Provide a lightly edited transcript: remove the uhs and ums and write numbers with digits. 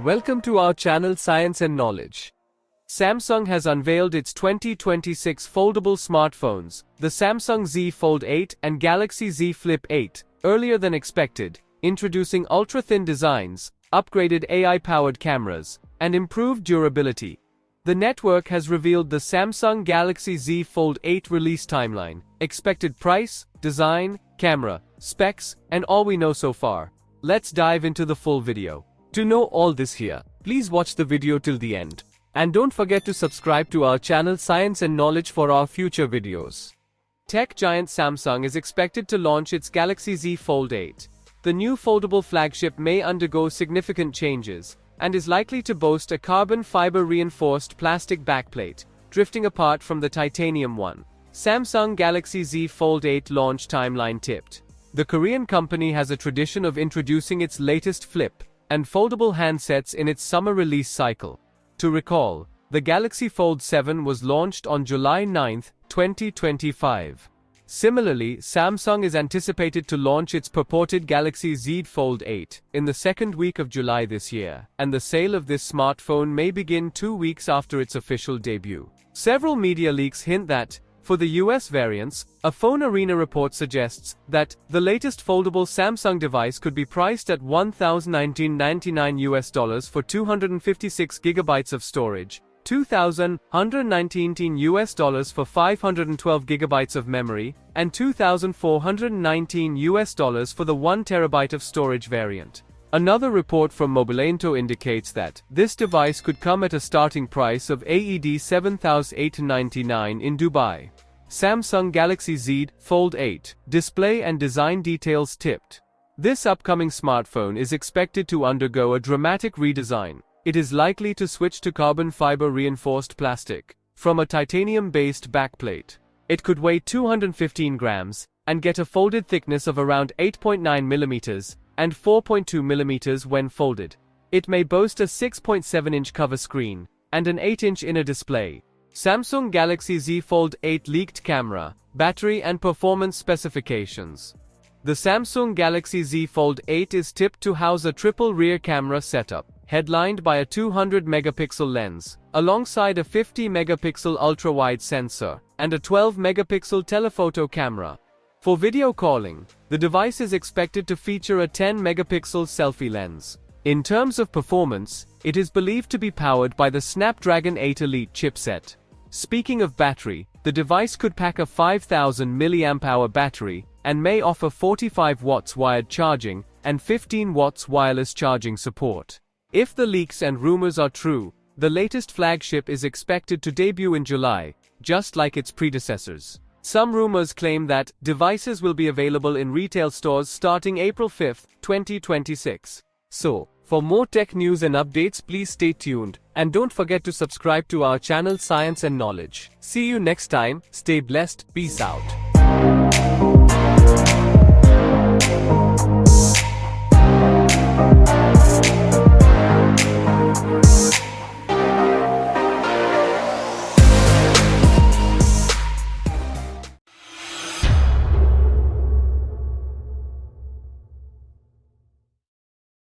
Welcome to our channel Science and Knowledge. Samsung has unveiled its 2026 foldable smartphones, the Samsung Z Fold 8 and Galaxy Z Flip 8, earlier than expected, introducing ultra-thin designs, upgraded AI-powered cameras, and improved durability. The network has revealed the Samsung Galaxy Z Fold 8 release timeline, expected price, design, camera, specs, and all we know so far. Let's dive into the full video. To know all this here, please watch the video till the end. And don't forget to subscribe to our channel Science and Knowledge for our future videos. Tech giant Samsung is expected to launch its Galaxy Z Fold 8. The new foldable flagship may undergo significant changes, and is likely to boast a carbon fiber reinforced plastic backplate, drifting apart from the titanium one. Samsung Galaxy Z Fold 8 launch timeline tipped. The Korean company has a tradition of introducing its latest flip and foldable handsets in its summer release cycle. To recall, the Galaxy Fold 7 was launched on July 9, 2025. Similarly, Samsung is anticipated to launch its purported Galaxy Z Fold 8 in the second week of July this year, and the sale of this smartphone may begin 2 weeks after its official debut. Several media leaks hint that, for the US variants, a Phone Arena report suggests that the latest foldable Samsung device could be priced at $1,999 for 256 gigabytes of storage, $2,119 for 512 gigabytes of memory, and $2,419 for the 1 terabyte of storage variant. Another report from Mobilento indicates that this device could come at a starting price of AED 7,899 in Dubai. Samsung Galaxy Z Fold 8 display and design details tipped. This upcoming smartphone is expected to undergo a dramatic redesign. It is likely to switch to carbon fiber reinforced plastic from a titanium-based backplate. It could weigh 215 grams and get a folded thickness of around 8.9 millimeters and 4.2 millimeters when folded. It may boast a 6.7-inch cover screen and an 8-inch inner display. Samsung Galaxy Z Fold 8 leaked camera, battery and performance specifications. The Samsung Galaxy Z Fold 8 is tipped to house a triple rear camera setup, headlined by a 200-megapixel lens, alongside a 50-megapixel ultra-wide sensor, and a 12-megapixel telephoto camera. For video calling, the device is expected to feature a 10-megapixel selfie lens. In terms of performance, it is believed to be powered by the Snapdragon 8 Elite chipset. Speaking of battery, the device could pack a 5,000 mAh battery and may offer 45 watts wired charging and 15 watts wireless charging support. If the leaks and rumors are true, the latest flagship is expected to debut in July, just like its predecessors. Some rumors claim that devices will be available in retail stores starting April 5, 2026. So, for more tech news and updates, please stay tuned, and don't forget to subscribe to our channel Science and Knowledge. See you next time, stay blessed, peace out.